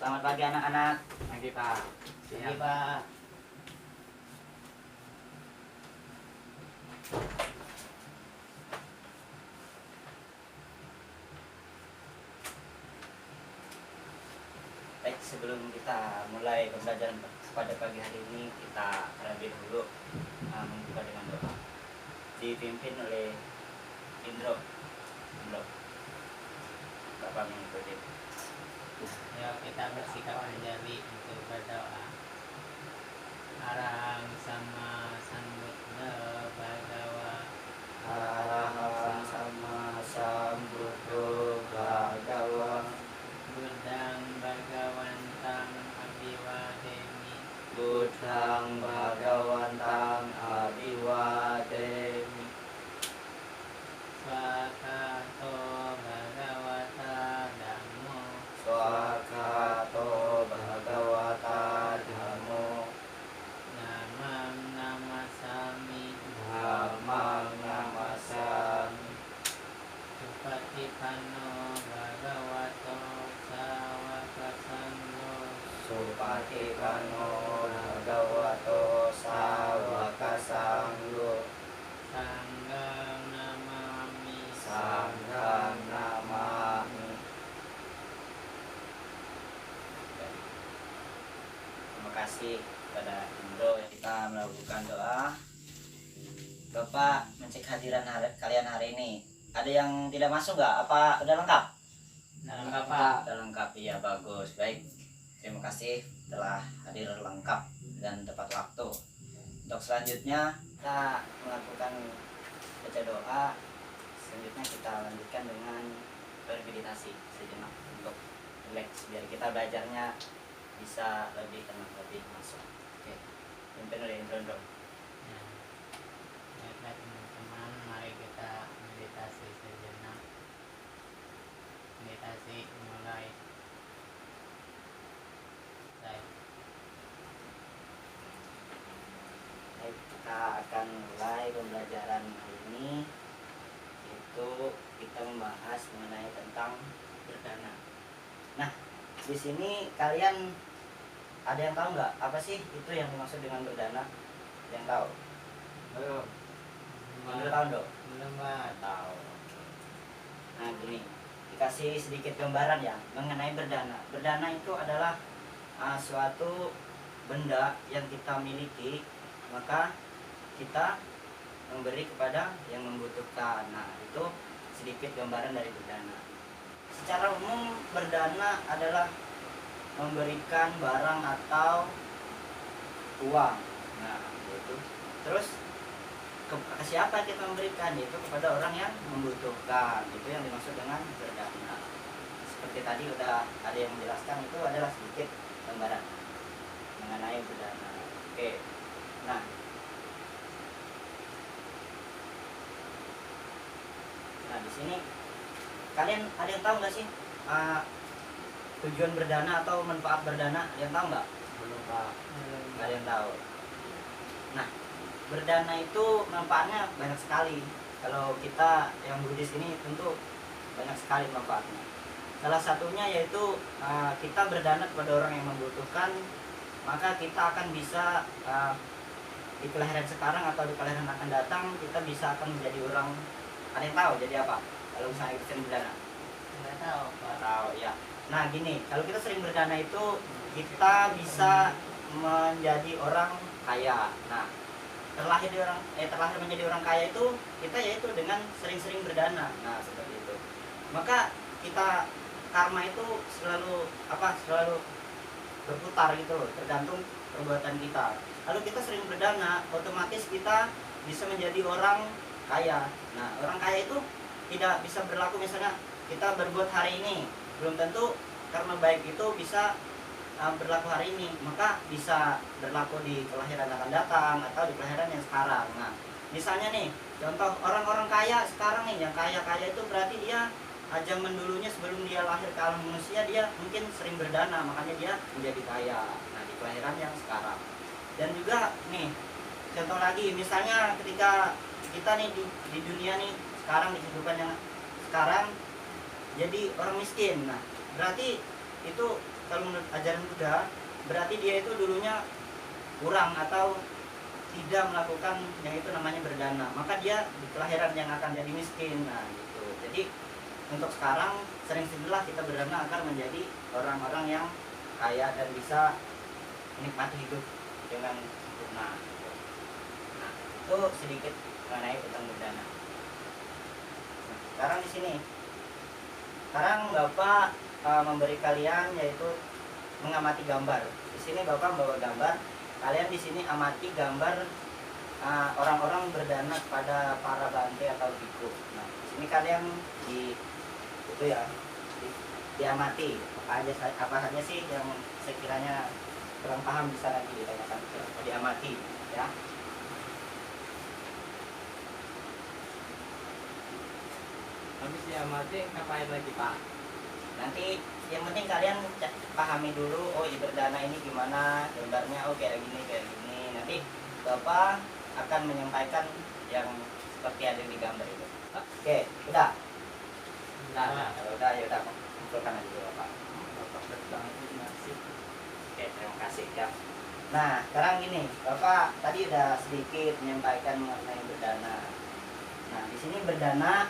Selamat pagi anak-anak. Pagi Pak. Pagi Pak. Baik, sebelum kita mulai pembelajaran pada pagi hari ini, kita terlebih dahulu membuka dengan doa. Dipimpin oleh Indro. Bapak mengikuti. Ya, kita bersikap menjadi untuk berdoa. Arahang sama sambuddha bhagawa. Arahang sama sambuddho bhagawa. Buddhang bhagawantang abhiwademi. Buddhang bhagawantang abhiwademi. Swakato bhagawata dhammo. Swakato bhagawata dhammo. Namang namasami. Namang namasami. Supatipanno bhagavato sawaka sangho. Supatipanno bhagavato sawaka sangho. Sanghang namami. Sanghang namami. Terima kasih kepada Indro yang kita melakukan doa. Bapak mencek hadiran kalian hari ini. Ada yang tidak masuk nggak? Apa udah lengkap? Udah lengkap, Pak. Udah lengkap, iya bagus. Baik, terima kasih telah hadir lengkap dan tepat waktu. Untuk selanjutnya kita melakukan baca doa. Selanjutnya kita lanjutkan dengan bermeditasi sejenak untuk relax biar kita belajarnya bisa lebih tenang, lebih masuk. Oke, pimpin oleh Indro. Ya. Baiklah teman-teman, mari kita meditasi sejenak. Meditasi mulai. Baik. Baik, kita akan mulai pembelajaran hari ini, yaitu kita membahas mengenai tentang berdana. Nah, di sini kalian ada yang tahu nggak apa sih itu yang dimaksud dengan berdana? Ada yang tahu? Belum. Belum tahu dong? Belum, Pak. Tahu. Nah, gini, dikasih sedikit gambaran ya mengenai berdana. Berdana itu adalah suatu benda yang kita miliki, maka kita memberi kepada yang membutuhkan. Nah, itu sedikit gambaran dari berdana. Secara umum berdana adalah memberikan barang atau uang. Nah, itu. Terus ke siapa kita memberikan? Yaitu kepada orang yang membutuhkan. Itu yang dimaksud dengan berdana. Seperti tadi udah ada yang menjelaskan, itu adalah sedikit gambaran mengenai berdana. Oke. Nah, di sini kalian ada yang tahu nggak sih tujuan berdana atau manfaat berdana? Ada yang tahu nggak? Belum, Pak. Nggak ada yang tahu. Nah, berdana itu manfaatnya banyak sekali. Kalau kita yang Buddhis ini tentu banyak sekali manfaatnya. Salah satunya yaitu kita berdana kepada orang yang membutuhkan, maka kita akan bisa di kelahiran sekarang atau di kelahiran akan datang kita bisa akan menjadi orang. Ada yang tahu jadi apa? Kalau misalnya kita sering berdana? Nggak tahu, Pak. Nggak tahu ya. Nah gini, kalau kita sering berdana itu kita bisa menjadi orang kaya. Nah, terlahir menjadi orang kaya itu kita yaitu dengan sering-sering berdana. Nah, seperti itu. Maka kita karma itu selalu berputar gitu loh, tergantung perbuatan kita. Lalu kita sering berdana, otomatis kita bisa menjadi orang kaya. Nah, orang kaya itu tidak bisa berlaku misalnya kita berbuat hari ini, belum tentu karma baik itu bisa berlaku hari ini, maka bisa berlaku di kelahiran akan datang atau di kelahiran yang sekarang. Nah, misalnya nih, contoh orang-orang kaya sekarang nih, yang kaya-kaya itu berarti dia zaman dulunya sebelum dia lahir ke alam manusia dia mungkin sering berdana, makanya dia menjadi kaya. Nah, di kelahiran yang sekarang. Dan juga nih, contoh lagi, misalnya ketika kita nih di dunia nih sekarang, di kehidupan yang sekarang jadi orang miskin. Nah, berarti itu kalau menurut ajaran Buddha berarti dia itu dulunya kurang atau tidak melakukan yang itu namanya berdana, maka dia di kelahiran yang akan jadi miskin. Nah gitu. Jadi untuk sekarang sering-seringlah kita berdana agar menjadi orang-orang yang kaya dan bisa menikmati hidup dengan sempurna. Nah itu sedikit mengenai tentang berdana. Nah, sekarang di sini, sekarang Bapak memberi kalian yaitu mengamati gambar. Di sini Bapak membawa gambar. Kalian di sini amati gambar orang-orang berdana kepada para bante atau biku. Nah, di sini kalian itu ya diamati apa saja sih yang sekiranya kurang paham bisa nanti ditanyakan, diamati ya. Habis diamati ngapain lagi Pak? Nanti yang penting kalian pahami dulu, oh berdana ini gimana gambarnya, oh kayak gini. Nanti Bapak akan menyampaikan yang seperti ada di gambar itu. Oke, udah. Nah, kalau udah ya udah kumpulkan aja dulu Bapak. Oke, terima kasih ya. Nah, sekarang gini, Bapak tadi udah sedikit menyampaikan mengenai berdana. Nah, di sini berdana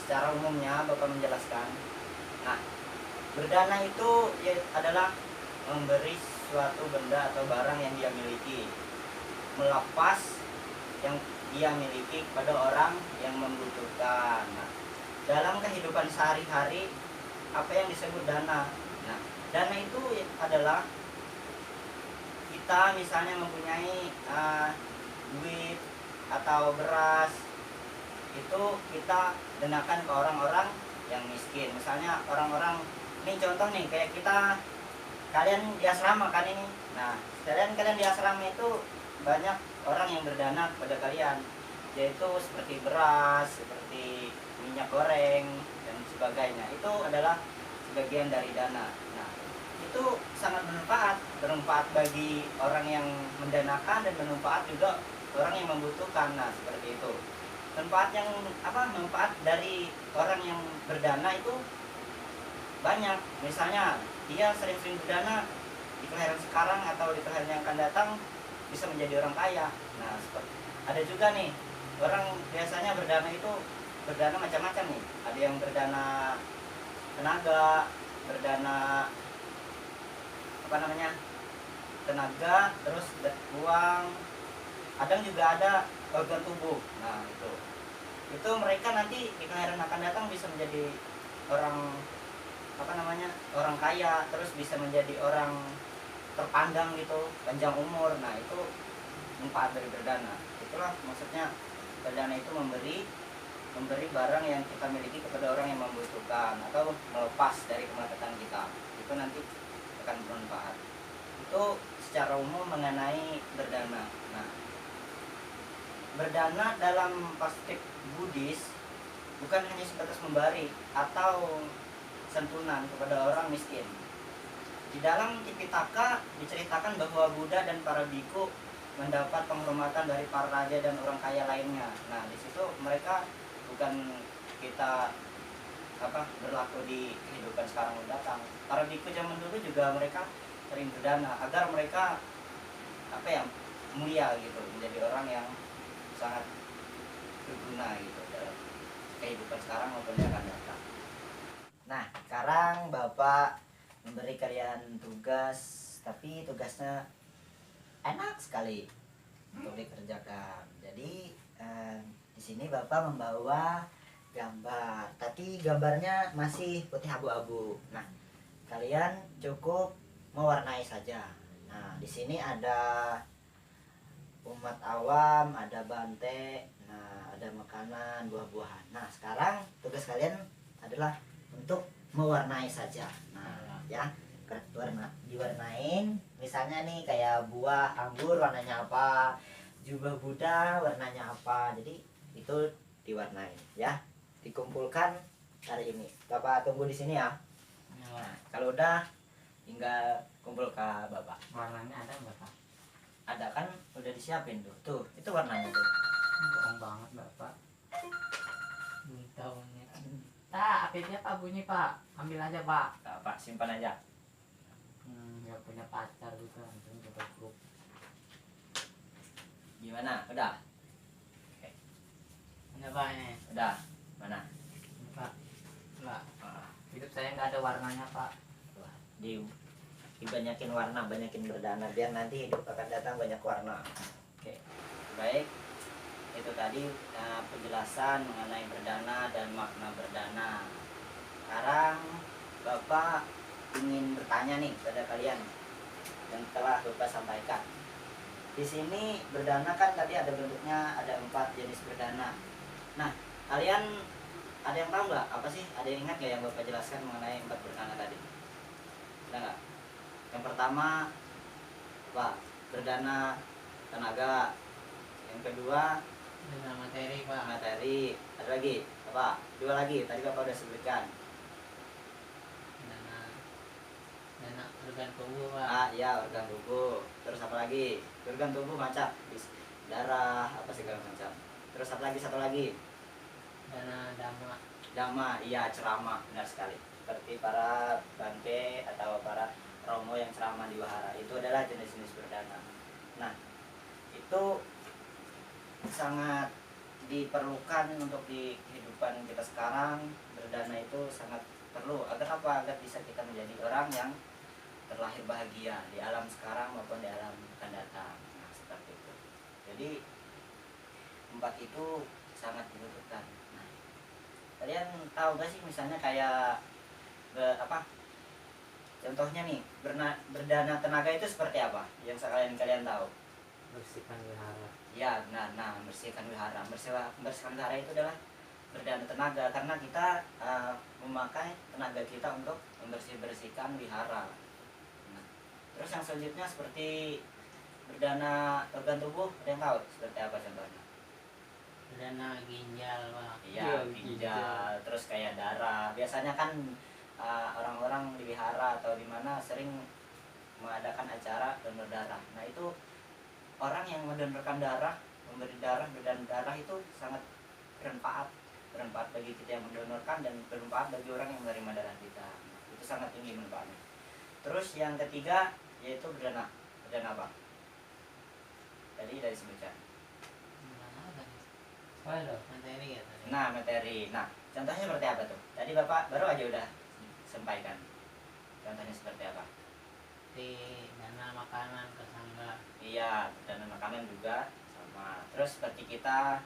secara umumnya Bapak menjelaskan. Nah, berdana itu ya adalah memberi suatu benda atau barang yang dia miliki, melepas yang dia miliki kepada orang yang membutuhkan. Nah, dalam kehidupan sehari-hari apa yang disebut dana? Nah, dana itu adalah kita misalnya mempunyai duit atau beras, itu kita danakan ke orang-orang yang miskin. Misalnya orang-orang, ini contoh nih kayak kalian di asrama kan ini. Nah, kalian di asrama itu banyak orang yang berdana kepada kalian, yaitu seperti beras, seperti minyak goreng dan sebagainya. Itu adalah sebagian dari dana. Nah, itu sangat bermanfaat bagi orang yang mendanakan dan bermanfaat juga orang yang membutuhkan. Nah, seperti itu. Manfaat dari orang yang berdana itu banyak. Misalnya dia sering-sering berdana di kelahiran sekarang atau di kelahiran yang akan datang bisa menjadi orang kaya. Nah, ada juga nih orang biasanya berdana macam-macam nih. Ada yang berdana tenaga, berdana tenaga, terus uang, kadang juga ada organ tubuh. Nah, itu mereka nanti di kelahiran akan datang bisa menjadi orang orang kaya, terus bisa menjadi orang terpandang gitu, panjang umur. Nah, itu manfaat dari berdana. Itulah maksudnya berdana itu memberi barang yang kita miliki kepada orang yang membutuhkan atau melepas dari kemacetan kita. Itu nanti akan bermanfaat. Itu secara umum mengenai berdana. Nah, berdana dalam perspektif Buddhis bukan hanya sebatas memberi atau santunan kepada orang miskin. Di dalam Tipitaka diceritakan bahwa Buddha dan para biku mendapat penghormatan dari para raja dan orang kaya lainnya. Nah, di situ mereka bukan kita berlaku di kehidupan sekarang mendatang. Para biku zaman dulu juga mereka sering berdana agar mereka mulia gitu, menjadi orang yang sangat berguna gitu dalam kehidupan sekarang maupun yang akan datang. Nah, sekarang Bapak memberi kalian tugas, tapi tugasnya enak sekali untuk dikerjakan. Jadi di sini Bapak membawa gambar, tapi gambarnya masih putih abu-abu. Nah, kalian cukup mewarnai saja. Nah, di sini ada umat awam, ada bante, nah ada makanan, buah-buahan. Nah, sekarang tugas kalian adalah untuk mewarnai saja. Nah, ya, diwarnain. Misalnya nih kayak buah anggur warnanya apa, jubah Buddha warnanya apa. Jadi itu diwarnai ya. Dikumpulkan hari ini. Bapak tunggu di sini ya. Nah, kalau udah tinggal kumpul ke Bapak. Warnanya ada nggak Pak? Ada kan, udah disiapin tuh. Tuh, itu warnanya tuh. Bohong banget Bapak. Belum tahunya. Tak, akhirnya Pak bunyi Pak. Ambil aja Pak. Nah, Pak, simpan aja. Nggak punya pacar gitu, langsung coba grup. Gimana? Udah? Ini Pak ini. Udah? Mana? Ini Pak. Enggak. Ah, Hidup saya nggak ada warnanya Pak. wah, dibanyakin warna, banyakin berdana biar nanti hidup akan datang banyak warna. Oke, baik. Itu tadi penjelasan mengenai berdana dan makna berdana. Sekarang Bapak ingin bertanya nih pada kalian yang telah Bapak sampaikan. Di sini berdana kan tadi ada bentuknya, ada 4 jenis berdana. Nah, kalian ada yang tahu nggak apa sih? Ada yang ingat nggak yang Bapak jelaskan mengenai 4 berdana tadi? Ada nggak? Yang pertama apa? Berdana tenaga. Yang kedua Dengan materi Pak. materi. Ada lagi apa? 2 lagi. Tadi Bapak udah sebutkan. Dana organ tubuh Pak. Ah, iya, organ tubuh. Terus apa lagi? Organ tubuh macam darah apa segala macam. Terus satu lagi. Dana dama. Dhamma, iya, ceramah, benar sekali. Seperti para bante atau para romo yang ceramah di wahara, itu adalah jenis-jenis berdana. Nah, itu sangat diperlukan untuk di kehidupan kita sekarang. Berdana itu sangat perlu agar apa? Agar bisa kita menjadi orang yang terlahir bahagia di alam sekarang maupun di alam akan datang. Nah, seperti itu. Jadi 4 itu sangat dibutuhkan. Nah, kalian tahu gak sih misalnya kayak contohnya nih, berdana tenaga itu seperti apa yang kalian tahu? Bersihkan wihara. Ya benar, nah membersihkan wihara. Membersihkan wihara itu adalah berdana tenaga karena kita memakai tenaga kita untuk membersihkan wihara. Nah, terus yang selanjutnya seperti berdana organ tubuh, ada yang tahu seperti apa contohnya? Dana ginjal Pak. Iya, ginjal, terus kayak darah. Biasanya kan orang-orang di wihara atau di mana sering mengadakan acara donor darah. Nah, itu orang yang mendonorkan darah, memberi darah, berdana darah itu sangat bermanfaat bagi kita yang mendonorkan dan bermanfaat bagi orang yang menerima darah kita. Nah, itu sangat tinggi manfaatnya. Terus yang ketiga yaitu berdana apa? Tadi dari sebutkan. Oh loh, materi ya tadi. Nah, materi. Nah, contohnya seperti apa tuh? Tadi Bapak baru aja udah sampaikan. Contohnya seperti apa? Di dana makanan ke sangga. Iya, dana makanan juga sama. Terus seperti kita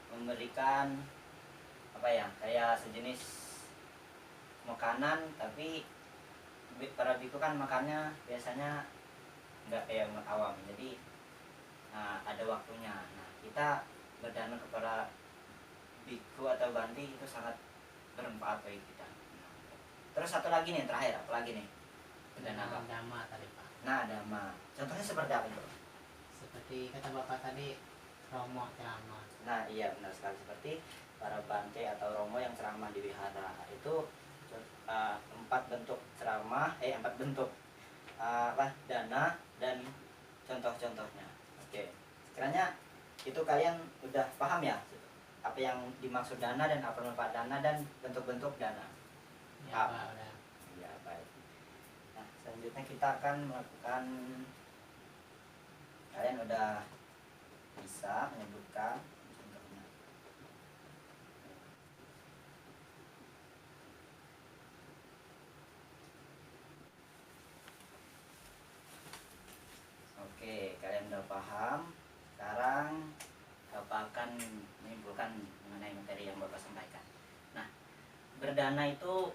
memberikan apa ya? Kayak sejenis makanan, tapi para biku kan makannya biasanya nggak kayak umat awam. Jadi ada waktunya. Nah, kita berdana kepada biku atau banti itu sangat bermanfaat bagi kita. Nah, terus satu lagi nih, terakhir apa lagi nih? Berdana apa? Dama tadi Pak. Nah, dhamma. Contohnya seperti apa itu? Seperti kata Bapak tadi, romo ceramah. Nah, iya benar sekali, seperti para bante atau romo yang ceramah di wihara. Itu 4 bentuk ceramah, 4 bentuk dana dan contoh-contohnya. Oke, sekiranya itu kalian udah paham ya apa yang dimaksud dana dan apa manfaat dana dan bentuk-bentuk dana. Ya Paham? Pak udah. Ya, baik. Nah, selanjutnya kita akan melakukan, kalian udah bisa menyebutkan contohnya. Oke, kalian udah paham. Sekarang Bapak akan menyimpulkan mengenai materi yang Bapak sampaikan. Nah, berdana itu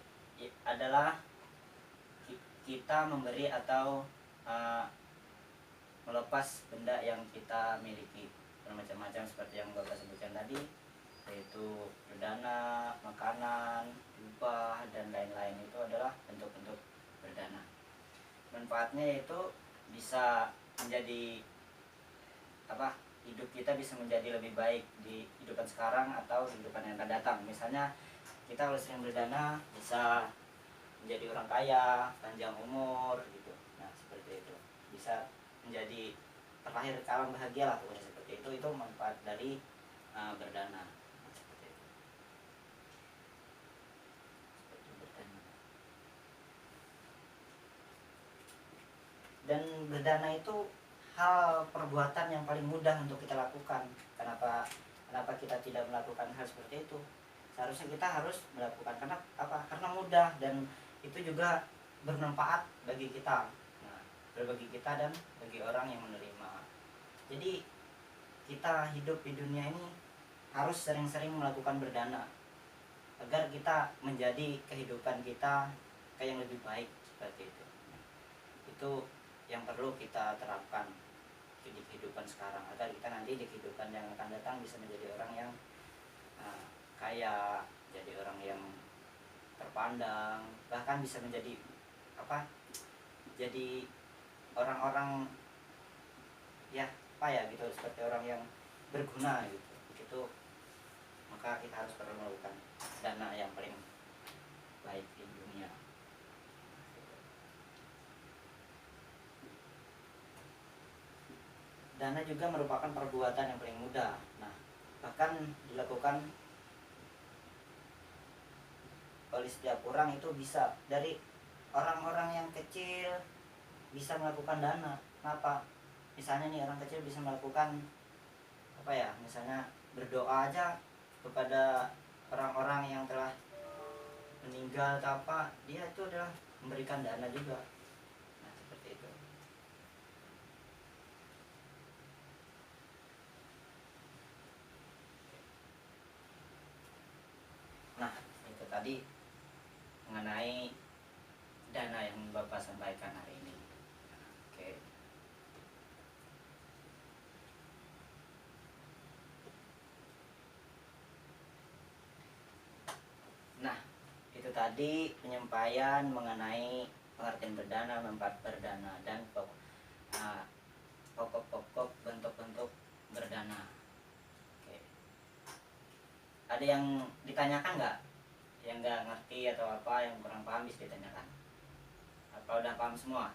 adalah kita memberi atau melepas benda yang kita miliki, bermacam-macam seperti yang Bapak sebutkan tadi, yaitu berdana, makanan, upah, dan lain-lain. Itu adalah bentuk-bentuk berdana. Manfaatnya yaitu bisa menjadi hidup kita bisa menjadi lebih baik di kehidupan sekarang atau kehidupan yang akan datang. Misalnya kita kalau sering berdana bisa menjadi orang kaya, panjang umur gitu. Nah, seperti itu. Bisa menjadi terlahir ke alam bahagia lah, pokoknya seperti itu. Itu manfaat dari berdana. Nah, seperti itu. Dan berdana itu hal perbuatan yang paling mudah untuk kita lakukan. Kenapa kita tidak melakukan hal seperti itu? Seharusnya kita harus melakukan, karena apa? Karena mudah dan itu juga bermanfaat bagi kita. Nah, bagi kita dan bagi orang yang menerima. Jadi kita hidup di dunia ini harus sering-sering melakukan berdana agar kita menjadi kehidupan kita kayak yang lebih baik seperti itu. Itu yang perlu kita terapkan di kehidupan sekarang agar kita nanti di kehidupan yang akan datang bisa menjadi orang yang kaya, jadi orang yang terpandang, bahkan bisa menjadi apa? Jadi orang-orang ya gitu, seperti orang yang berguna gitu. Itu maka kita harus perlu melakukan dana yang paling baik di dunia. Dana juga merupakan perbuatan yang paling mudah. Nah, bahkan dilakukan oleh setiap orang, itu bisa dari orang-orang yang kecil bisa melakukan dana. Kenapa? Misalnya nih, orang kecil bisa melakukan misalnya berdoa aja kepada orang-orang yang telah meninggal atau apa, dia itu adalah memberikan dana juga. Nah, seperti itu. Nah, itu tadi mengenai dana yang Bapak sampaikan hari ini. Oke. Nah, itu tadi penyampaian mengenai pengertian berdana, manfaat berdana, dan pokok-pokok bentuk-bentuk berdana. Oke. Ada yang ditanyakan nggak? Yang nggak ngerti atau apa, yang kurang paham bisa ditanyakan. Apa udah paham semua?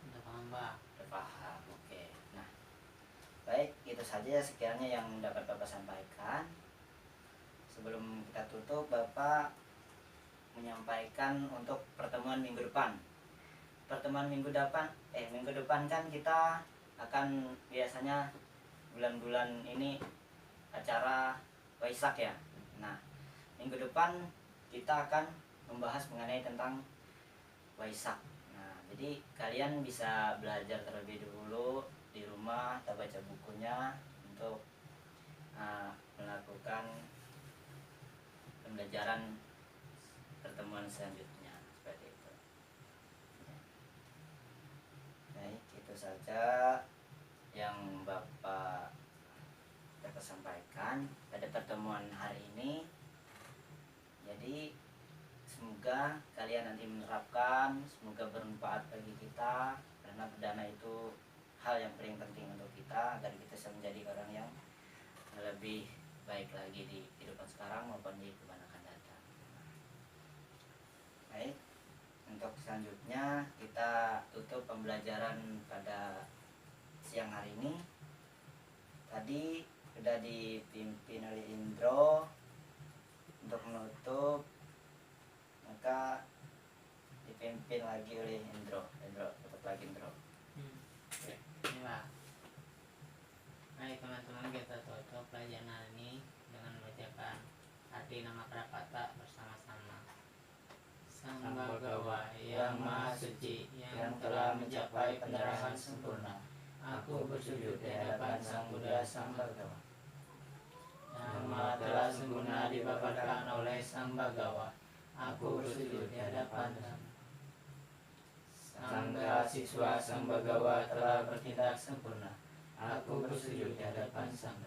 Udah paham, Pak. Udah paham. Oke. Nah, baik, itu saja sekiranya yang dapat Bapak sampaikan. Sebelum kita tutup, Bapak menyampaikan untuk pertemuan minggu depan. Pertemuan minggu depan kan kita akan biasanya bulan-bulan ini acara Waisak ya. Nah, minggu depan kita akan membahas mengenai tentang Waisak. Nah, jadi kalian bisa belajar terlebih dahulu di rumah atau baca bukunya untuk melakukan pembelajaran pertemuan selanjutnya seperti itu. Baik, itu saja yang Bapak dapat sampaikan pada pertemuan hari ini. Jadi semoga kalian nanti menerapkan, semoga bermanfaat bagi kita, karena berdana itu hal yang paling penting untuk kita agar kita bisa menjadi orang yang lebih baik lagi di kehidupan sekarang maupun di kehidupan akan datang. Baik, untuk selanjutnya kita tutup pembelajaran pada siang hari ini. Tadi sudah dipimpin oleh Indro untuk menutup, maka dipimpin lagi oleh Indro. Dapat lagi Indro. Ini, Pak. Baik teman-teman, kita tutup pelajaran hari ini dengan membacakan arti nama Prapata bersama-sama. Sang Bhagawa yang Maha Suci, yang telah mencapai pendarahan sempurna, aku bersujud di hadapan Sang Buddha Sang Bhagawa. Nama telah sempurna dibabarkan oleh Sang Bhagawa, aku bersujud di hadapan Sangga siswa Sang Bhagawa telah bertindak sempurna, aku bersujud di hadapan Sang